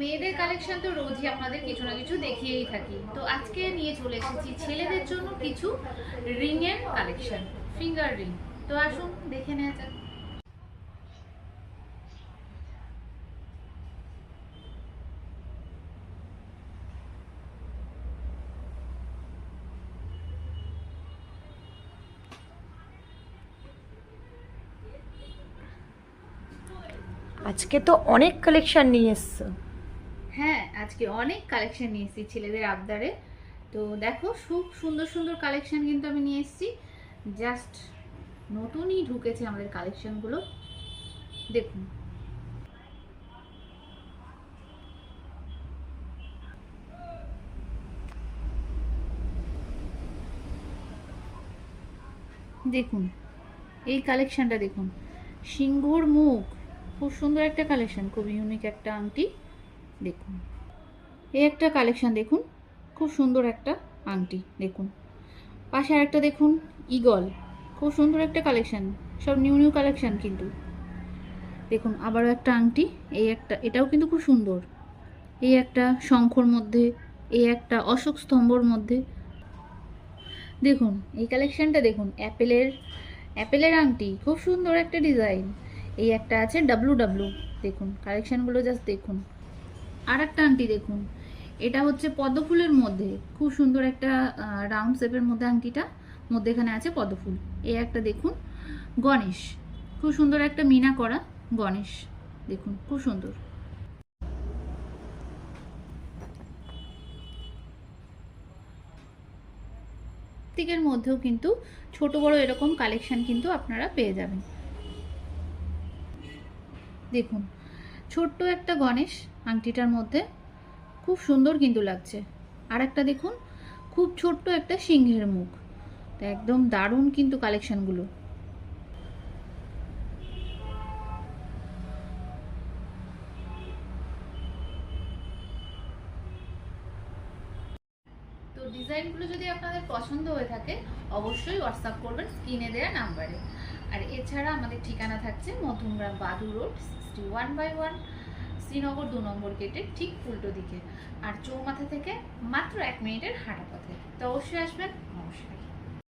মেয়েদের কালেকশন তো রোজই আপনাদের কিছু না কিছু দেখিয়েই থাকি। তো আজকে নিয়ে চলে এসেছি ছেলেদের জন্য কিছু রিং এর কালেকশন, ফিঙ্গার রিং। তো আসুন দেখে নেওয়া যাক। আজকে তো অনেক কালেকশন নিয়ে এসছো। হ্যাঁ, আজকে অনেক কালেকশন নিয়ে এসেছি ছেলেদের আবদারে। তো দেখো, খুব সুন্দর সুন্দর কালেকশন কিন্তু আমি নিয়ে এসেছি। জাস্ট নতুনই ঢুকেছে আমাদের কালেকশনগুলো, দেখুন। দেখুন এই কালেকশনটা দেখুন, সিংহর মুখ, খুব সুন্দর একটা কালেকশন, খুব ইউনিক একটা আংটি। দেখুন এই একটা কালেকশন, দেখুন খুব সুন্দর একটা আংটি। দেখুন পাশে আরেকটা দেখুন, ঈগল, খুব সুন্দর একটা কালেকশন, সব নিউ নিউ কালেকশন কিন্তু। দেখুন আবারও একটা আংটি, এই একটা, এটাও কিন্তু খুব সুন্দর। এই একটা শঙ্খর মধ্যে, এই একটা অশোক স্তম্ভর মধ্যে। দেখুন এই কালেকশনটা দেখুন, অ্যাপেলের আংটি, খুব সুন্দর একটা ডিজাইন। এই একটা আছে ডাব্লু ডাব্লু। দেখুন কালেকশনগুলো জাস্ট দেখুন। আর একটা আংটি দেখুন, এটা হচ্ছে পদ্ম ফুলের মধ্যে, খুব সুন্দর একটা রাউন্ড শেপের মধ্যে আংটিটা, মধ্যে এখানে আছে পদ্ম ফুল। এই একটা দেখুন গণেশ, খুব সুন্দর একটা মিনা করা গণেশ, দেখুন খুব সুন্দর। প্লাস্টিকের মধ্যেও কিন্তু ছোট বড় এরকম কালেকশন কিন্তু আপনারা পেয়ে যাবেন। দেখুন ছোট্ট একটা গণেশ আংটিটার মধ্যে, খুব সুন্দর কিন্তু লাগছে। আর একটা দেখুন, খুব ছোট্ট একটা সিংহের মুখ। তো একদম দারুণ কিন্তু কালেকশনগুলো। তো ডিজাইনগুলো যদি আপনাদের পছন্দ হয়ে থাকে অবশ্যই হোয়াটসঅ্যাপ করবেন স্ক্রিনে দেওয়া নাম্বারে। আর এছাড়া আমাদের ঠিকানা থাকছে মধ্যমগ্রাম বাদু রোড 61/1, শ্রীনগর 2 নম্বর গেটের ঠিক উল্টো দিকে। আর চৌমাথা থেকে মাত্র 1 মিনিটের হাঁটা পথে। তো অবশ্যই আসবেন। নমস্কার।